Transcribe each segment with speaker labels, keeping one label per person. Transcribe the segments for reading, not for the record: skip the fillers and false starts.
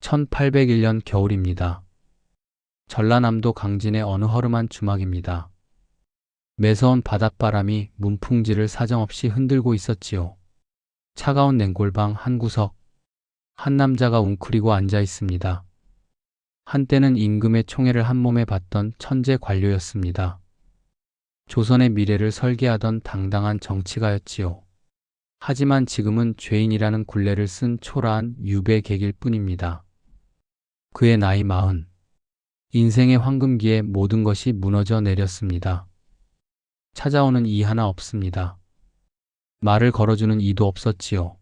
Speaker 1: 1801년 겨울입니다. 전라남도 강진의 어느 허름한 주막입니다. 매서운 바닷바람이 문풍지를 사정없이 흔들고 있었지요. 차가운 냉골방 한 구석, 한 남자가 웅크리고 앉아 있습니다. 한때는 임금의 총애를 한 몸에 받던 천재 관료였습니다. 조선의 미래를 설계하던 당당한 정치가였지요. 하지만 지금은 죄인이라는 굴레를 쓴 초라한 유배객일 뿐입니다. 그의 나이 40. 인생의 황금기에 모든 것이 무너져 내렸습니다. 찾아오는 이 하나 없습니다. 말을 걸어주는 이도 없었지요.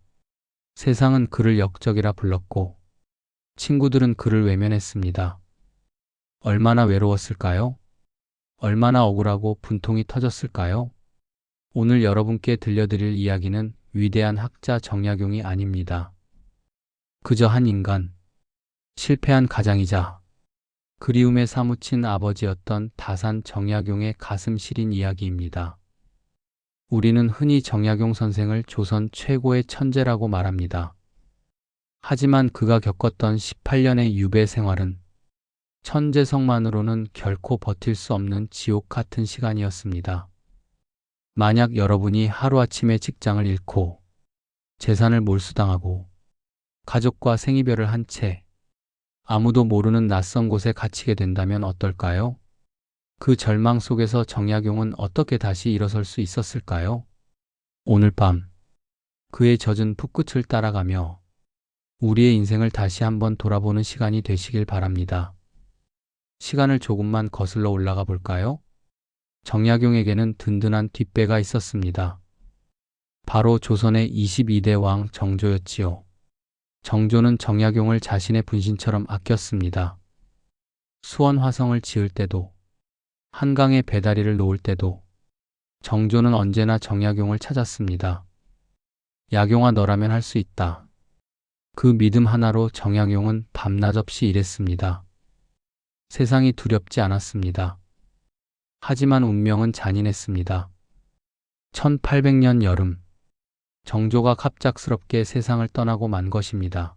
Speaker 1: 세상은 그를 역적이라 불렀고 친구들은 그를 외면했습니다. 얼마나 외로웠을까요? 얼마나 억울하고 분통이 터졌을까요? 오늘 여러분께 들려드릴 이야기는 위대한 학자 정약용이 아닙니다. 그저 한 인간, 실패한 가장이자 그리움에 사무친 아버지였던 다산 정약용의 가슴 시린 이야기입니다. 우리는 흔히 정약용 선생을 조선 최고의 천재라고 말합니다. 하지만 그가 겪었던 18년의 유배 생활은 천재성만으로는 결코 버틸 수 없는 지옥 같은 시간이었습니다. 만약 여러분이 하루아침에 직장을 잃고 재산을 몰수당하고 가족과 생이별을 한 채 아무도 모르는 낯선 곳에 갇히게 된다면 어떨까요? 그 절망 속에서 정약용은 어떻게 다시 일어설 수 있었을까요? 오늘 밤 그의 젖은 풋끝을 따라가며 우리의 인생을 다시 한번 돌아보는 시간이 되시길 바랍니다. 시간을 조금만 거슬러 올라가 볼까요? 정약용에게는 든든한 뒷배가 있었습니다. 바로 조선의 22대 왕 정조였지요. 정조는 정약용을 자신의 분신처럼 아꼈습니다. 수원 화성을 지을 때도, 한강에 배다리를 놓을 때도 정조는 언제나 정약용을 찾았습니다. 약용아, 너라면 할 수 있다. 그 믿음 하나로 정약용은 밤낮 없이 일했습니다. 세상이 두렵지 않았습니다. 하지만 운명은 잔인했습니다. 1800년 여름, 정조가 갑작스럽게 세상을 떠나고 만 것입니다.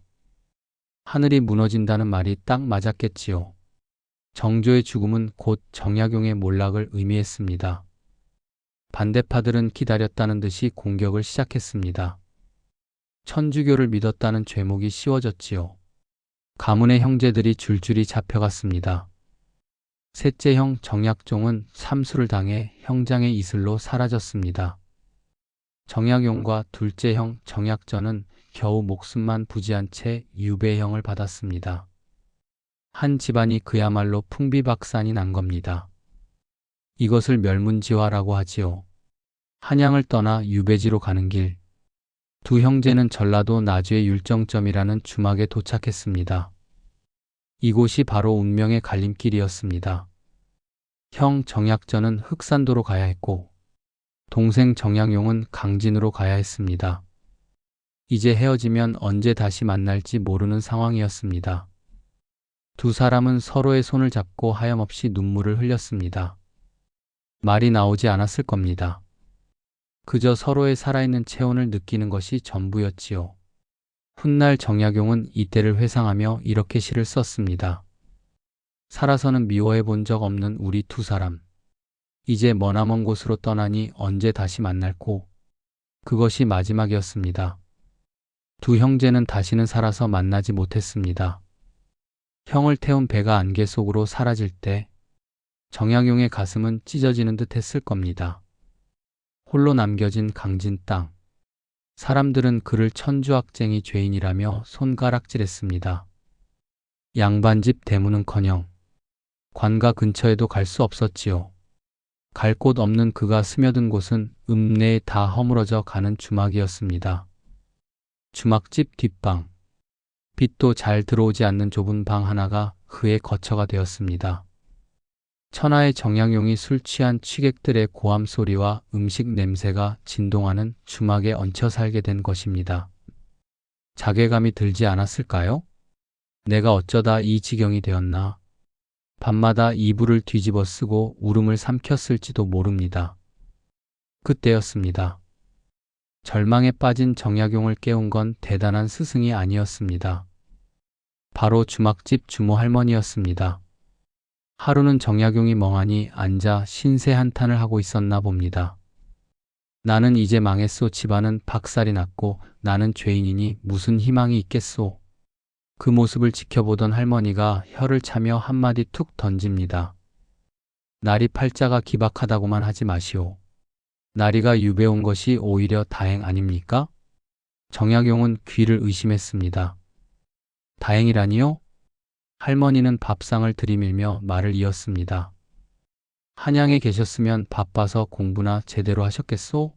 Speaker 1: 하늘이 무너진다는 말이 딱 맞았겠지요. 정조의 죽음은 곧 정약용의 몰락을 의미했습니다. 반대파들은 기다렸다는 듯이 공격을 시작했습니다. 천주교를 믿었다는 죄목이 씌워졌지요. 가문의 형제들이 줄줄이 잡혀갔습니다. 셋째 형 정약종은 삼수를 당해 형장의 이슬로 사라졌습니다. 정약용과 둘째 형 정약전은 겨우 목숨만 부지한 채 유배형을 받았습니다. 한 집안이 그야말로 풍비박산이 난 겁니다. 이것을 멸문지화라고 하지요. 한양을 떠나 유배지로 가는 길, 두 형제는 전라도 나주의 율정점이라는 주막에 도착했습니다. 이곳이 바로 운명의 갈림길이었습니다. 형 정약전은 흑산도로 가야 했고 동생 정약용은 강진으로 가야 했습니다. 이제 헤어지면 언제 다시 만날지 모르는 상황이었습니다. 두 사람은 서로의 손을 잡고 하염없이 눈물을 흘렸습니다. 말이 나오지 않았을 겁니다. 그저 서로의 살아있는 체온을 느끼는 것이 전부였지요. 훗날 정약용은 이때를 회상하며 이렇게 시를 썼습니다. 살아서는 미워해 본 적 없는 우리 두 사람. 이제 머나먼 곳으로 떠나니 언제 다시 만날고. 그것이 마지막이었습니다. 두 형제는 다시는 살아서 만나지 못했습니다. 형을 태운 배가 안개 속으로 사라질 때 정약용의 가슴은 찢어지는 듯 했을 겁니다. 홀로 남겨진 강진 땅. 사람들은 그를 천주학쟁이 죄인이라며 손가락질했습니다. 양반집 대문은커녕 관가 근처에도 갈 수 없었지요. 갈 곳 없는 그가 스며든 곳은 읍내에 다 허물어져 가는 주막이었습니다. 주막집 뒷방. 빛도 잘 들어오지 않는 좁은 방 하나가 그의 거처가 되었습니다. 천하의 정약용이 술 취한 취객들의 고함 소리와 음식 냄새가 진동하는 주막에 얹혀 살게 된 것입니다. 자괴감이 들지 않았을까요? 내가 어쩌다 이 지경이 되었나? 밤마다 이불을 뒤집어 쓰고 울음을 삼켰을지도 모릅니다. 그때였습니다. 절망에 빠진 정약용을 깨운 건 대단한 스승이 아니었습니다. 바로 주막집 주모 할머니였습니다. 하루는 정약용이 멍하니 앉아 신세 한탄을 하고 있었나 봅니다. 나는 이제 망했소. 집안은 박살이 났고 나는 죄인이니 무슨 희망이 있겠소. 그 모습을 지켜보던 할머니가 혀를 차며 한마디 툭 던집니다. 날이 팔자가 기박하다고만 하지 마시오. 나리가 유배 온 것이 오히려 다행 아닙니까? 정약용은 귀를 의심했습니다. 다행이라니요? 할머니는 밥상을 들이밀며 말을 이었습니다. 한양에 계셨으면 바빠서 공부나 제대로 하셨겠소?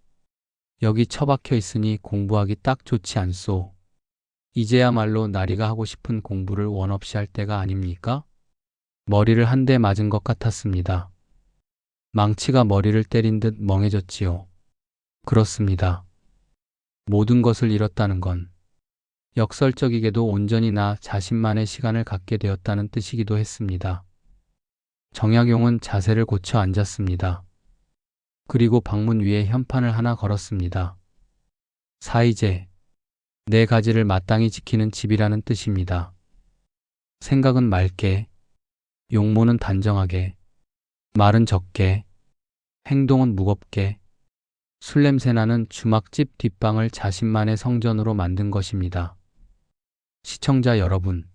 Speaker 1: 여기 처박혀 있으니 공부하기 딱 좋지 않소. 이제야말로 나리가 하고 싶은 공부를 원 없이 할 때가 아닙니까? 머리를 한 대 맞은 것 같았습니다. 망치가 머리를 때린 듯 멍해졌지요. 그렇습니다. 모든 것을 잃었다는 건 역설적이게도 온전히 나 자신만의 시간을 갖게 되었다는 뜻이기도 했습니다. 정약용은 자세를 고쳐 앉았습니다. 그리고 방문 위에 현판을 하나 걸었습니다. 사이제, 네 가지를 마땅히 지키는 집이라는 뜻입니다. 생각은 맑게, 용모는 단정하게, 말은 적게, 행동은 무겁게, 술냄새 나는 주막집 뒷방을 자신만의 성전으로 만든 것입니다. 시청자 여러분,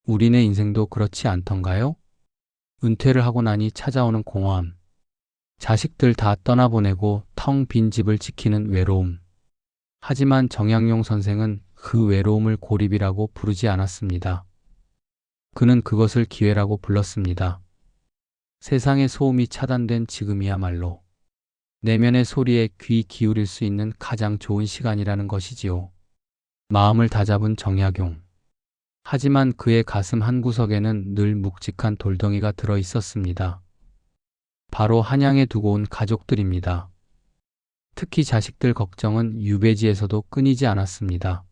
Speaker 1: 우리네 인생도 그렇지 않던가요? 은퇴를 하고 나니 찾아오는 공허함, 자식들 다 떠나보내고 텅 빈 집을 지키는 외로움. 하지만 정약용 선생은 그 외로움을 고립이라고 부르지 않았습니다. 그는 그것을 기회라고 불렀습니다. 세상의 소음이 차단된 지금이야말로 내면의 소리에 귀 기울일 수 있는 가장 좋은 시간이라는 것이지요. 마음을 다잡은 정약용. 하지만 그의 가슴 한구석에는 늘 묵직한 돌덩이가 들어 있었습니다. 바로 한양에 두고 온 가족들입니다. 특히 자식들 걱정은 유배지에서도 끊이지 않았습니다.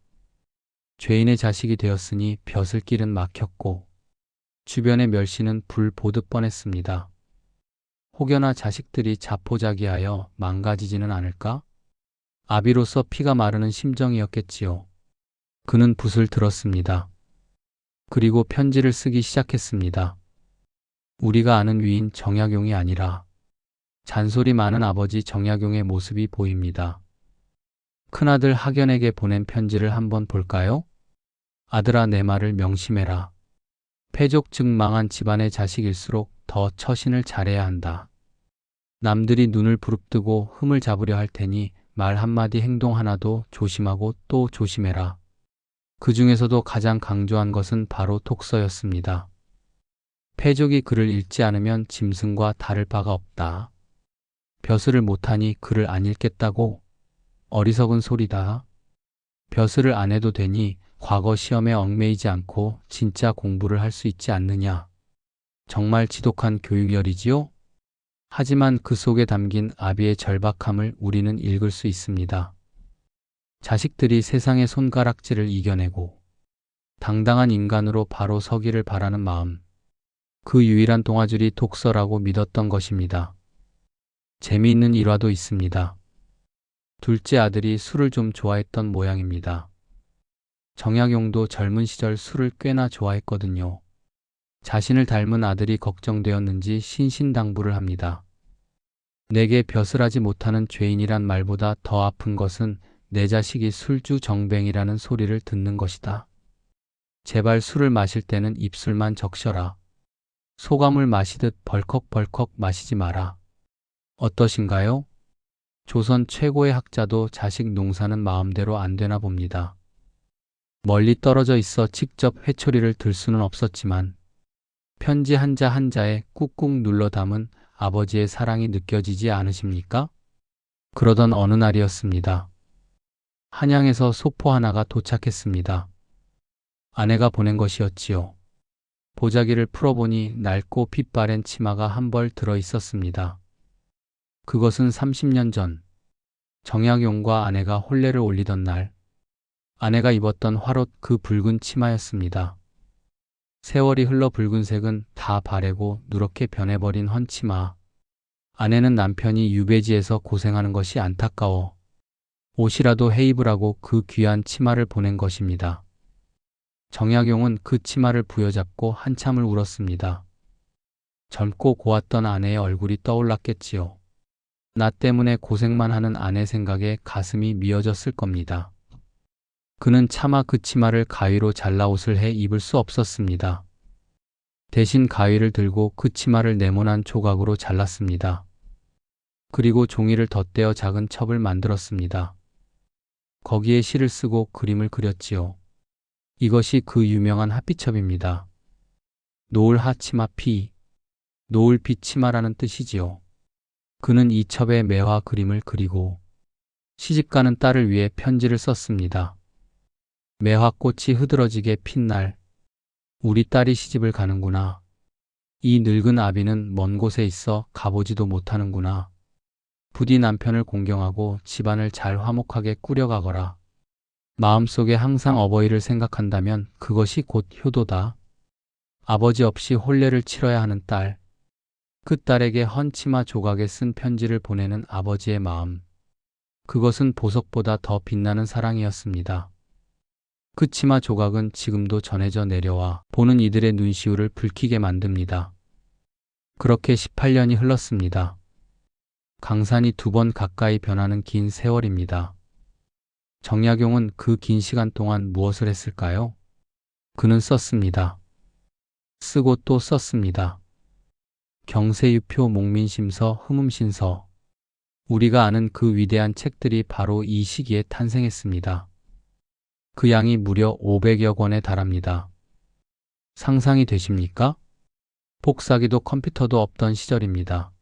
Speaker 1: 죄인의 자식이 되었으니 벼슬길은 막혔고 주변의 멸시는 불 보듯 뻔했습니다. 혹여나 자식들이 자포자기하여 망가지지는 않을까? 아비로서 피가 마르는 심정이었겠지요. 그는 붓을 들었습니다. 그리고 편지를 쓰기 시작했습니다. 우리가 아는 위인 정약용이 아니라 잔소리 많은 아버지 정약용의 모습이 보입니다. 큰아들 학연에게 보낸 편지를 한번 볼까요? 아들아, 내 말을 명심해라. 패족 즉 망한 집안의 자식일수록 더 처신을 잘해야 한다. 남들이 눈을 부릅뜨고 흠을 잡으려 할 테니 말 한마디 행동 하나도 조심하고 또 조심해라. 그 중에서도 가장 강조한 것은 바로 독서였습니다. 패족이 글을 읽지 않으면 짐승과 다를 바가 없다. 벼슬을 못하니 글을 안 읽겠다고? 어리석은 소리다. 벼슬을 안 해도 되니 과거 시험에 얽매이지 않고 진짜 공부를 할 수 있지 않느냐. 정말 지독한 교육열이지요? 하지만 그 속에 담긴 아비의 절박함을 우리는 읽을 수 있습니다. 자식들이 세상의 손가락질을 이겨내고 당당한 인간으로 바로 서기를 바라는 마음. 그 유일한 동아줄이 독서라고 믿었던 것입니다. 재미있는 일화도 있습니다. 둘째 아들이 술을 좀 좋아했던 모양입니다. 정약용도 젊은 시절 술을 꽤나 좋아했거든요. 자신을 닮은 아들이 걱정되었는지 신신당부를 합니다. 내게 벼슬하지 못하는 죄인이란 말보다 더 아픈 것은 내 자식이 술주 정뱅이라는 소리를 듣는 것이다. 제발 술을 마실 때는 입술만 적셔라. 소감을 마시듯 벌컥벌컥 마시지 마라. 어떠신가요? 조선 최고의 학자도 자식 농사는 마음대로 안 되나 봅니다. 멀리 떨어져 있어 직접 회초리를 들 수는 없었지만 편지 한자 한자에 꾹꾹 눌러 담은 아버지의 사랑이 느껴지지 않으십니까? 그러던 어느 날이었습니다. 한양에서 소포 하나가 도착했습니다. 아내가 보낸 것이었지요. 보자기를 풀어보니 낡고 핏바랜 치마가 한 벌 들어 있었습니다. 그것은 30년 전 정약용과 아내가 혼례를 올리던 날 아내가 입었던 화롯 그 붉은 치마였습니다. 세월이 흘러 붉은색은 다 바래고 누렇게 변해버린 헌치마. 아내는 남편이 유배지에서 고생하는 것이 안타까워 옷이라도 해 입으라고 그 귀한 치마를 보낸 것입니다. 정약용은 그 치마를 부여잡고 한참을 울었습니다. 젊고 고왔던 아내의 얼굴이 떠올랐겠지요. 나 때문에 고생만 하는 아내 생각에 가슴이 미어졌을 겁니다. 그는 차마 그 치마를 가위로 잘라 옷을 해 입을 수 없었습니다. 대신 가위를 들고 그 치마를 네모난 조각으로 잘랐습니다. 그리고 종이를 덧대어 작은 첩을 만들었습니다. 거기에 시를 쓰고 그림을 그렸지요. 이것이 그 유명한 핫비첩입니다. 노을 하치마 피, 노을 빛 치마라는 뜻이지요. 그는 이 첩에 매화 그림을 그리고 시집가는 딸을 위해 편지를 썼습니다. 매화꽃이 흐드러지게 핀 날, 우리 딸이 시집을 가는구나. 이 늙은 아비는 먼 곳에 있어 가보지도 못하는구나. 부디 남편을 공경하고 집안을 잘 화목하게 꾸려가거라. 마음속에 항상 어버이를 생각한다면 그것이 곧 효도다. 아버지 없이 혼례를 치러야 하는 딸, 그 딸에게 헌치마 조각에 쓴 편지를 보내는 아버지의 마음, 그것은 보석보다 더 빛나는 사랑이었습니다. 그 치마 조각은 지금도 전해져 내려와 보는 이들의 눈시울을 붉히게 만듭니다. 그렇게 18년이 흘렀습니다. 강산이 2번 가까이 변하는 긴 세월입니다. 정약용은 그 긴 시간 동안 무엇을 했을까요? 그는 썼습니다. 쓰고 또 썼습니다. 경세유표 목민심서 흠음신서, 우리가 아는 그 위대한 책들이 바로 이 시기에 탄생했습니다. 그 양이 무려 500여 권에 달합니다. 상상이 되십니까? 복사기도 컴퓨터도 없던 시절입니다.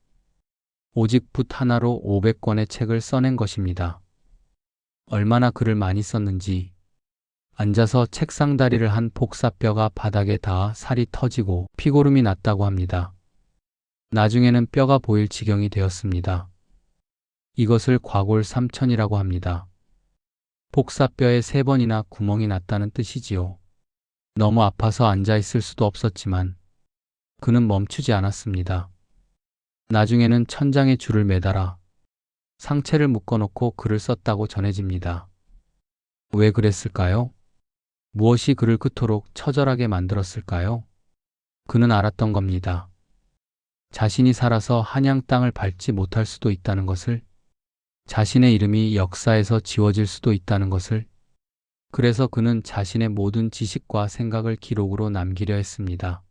Speaker 1: 오직 붓 하나로 500권의 책을 써낸 것입니다. 얼마나 글을 많이 썼는지 앉아서 책상 다리를 한 복사뼈가 바닥에 닿아 살이 터지고 피고름이 났다고 합니다. 나중에는 뼈가 보일 지경이 되었습니다. 이것을 과골삼천이라고 합니다. 복사뼈에 3번이나 구멍이 났다는 뜻이지요. 너무 아파서 앉아있을 수도 없었지만 그는 멈추지 않았습니다. 나중에는 천장에 줄을 매달아 상체를 묶어놓고 글을 썼다고 전해집니다. 왜 그랬을까요? 무엇이 그를 그토록 처절하게 만들었을까요? 그는 알았던 겁니다. 자신이 살아서 한양 땅을 밟지 못할 수도 있다는 것을, 자신의 이름이 역사에서 지워질 수도 있다는 것을, 그래서 그는 자신의 모든 지식과 생각을 기록으로 남기려 했습니다.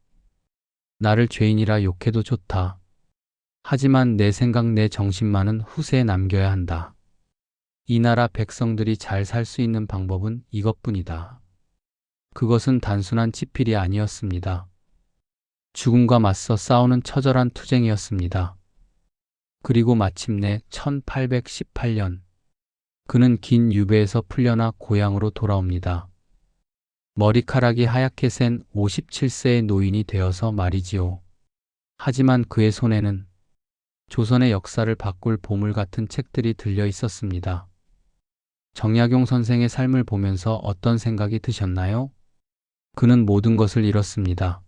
Speaker 1: 나를 죄인이라 욕해도 좋다. 하지만 내 생각 내 정신만은 후세에 남겨야 한다. 이 나라 백성들이 잘 살 수 있는 방법은 이것뿐이다. 그것은 단순한 치필이 아니었습니다. 죽음과 맞서 싸우는 처절한 투쟁이었습니다. 그리고 마침내 1818년 그는 긴 유배에서 풀려나 고향으로 돌아옵니다. 머리카락이 하얗게 센 57세의 노인이 되어서 말이지요. 하지만 그의 손에는 조선의 역사를 바꿀 보물 같은 책들이 들려 있었습니다. 정약용 선생의 삶을 보면서 어떤 생각이 드셨나요? 그는 모든 것을 잃었습니다.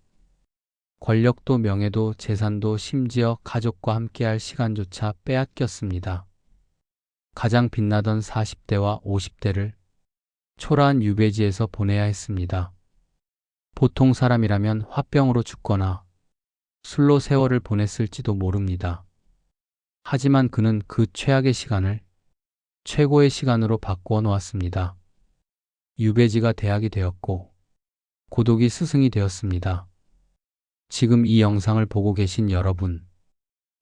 Speaker 1: 권력도 명예도 재산도 심지어 가족과 함께할 시간조차 빼앗겼습니다. 가장 빛나던 40대와 50대를 초라한 유배지에서 보내야 했습니다. 보통 사람이라면 화병으로 죽거나 술로 세월을 보냈을지도 모릅니다. 하지만 그는 그 최악의 시간을 최고의 시간으로 바꾸어 놓았습니다. 유배지가 대학이 되었고 고독이 스승이 되었습니다. 지금 이 영상을 보고 계신 여러분,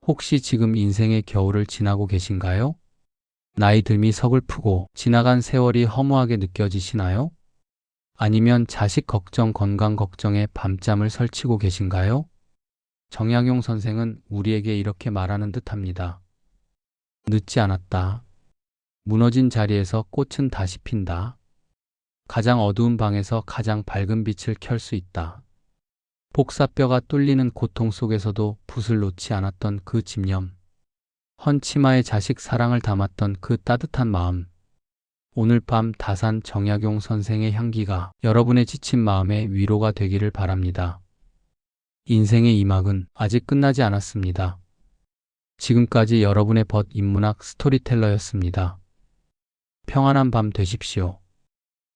Speaker 1: 혹시 지금 인생의 겨울을 지나고 계신가요? 나이 들미 서글프고 지나간 세월이 허무하게 느껴지시나요? 아니면 자식 걱정, 건강 걱정에 밤잠을 설치고 계신가요? 정약용 선생은 우리에게 이렇게 말하는 듯합니다. 늦지 않았다. 무너진 자리에서 꽃은 다시 핀다. 가장 어두운 방에서 가장 밝은 빛을 켤 수 있다. 복사뼈가 뚫리는 고통 속에서도 붓을 놓지 않았던 그 집념, 헌치마의 자식 사랑을 담았던 그 따뜻한 마음, 오늘 밤 다산 정약용 선생의 향기가 여러분의 지친 마음에 위로가 되기를 바랍니다. 인생의 2막은 아직 끝나지 않았습니다. 지금까지 여러분의 벗 인문학 스토리텔러였습니다. 평안한 밤 되십시오.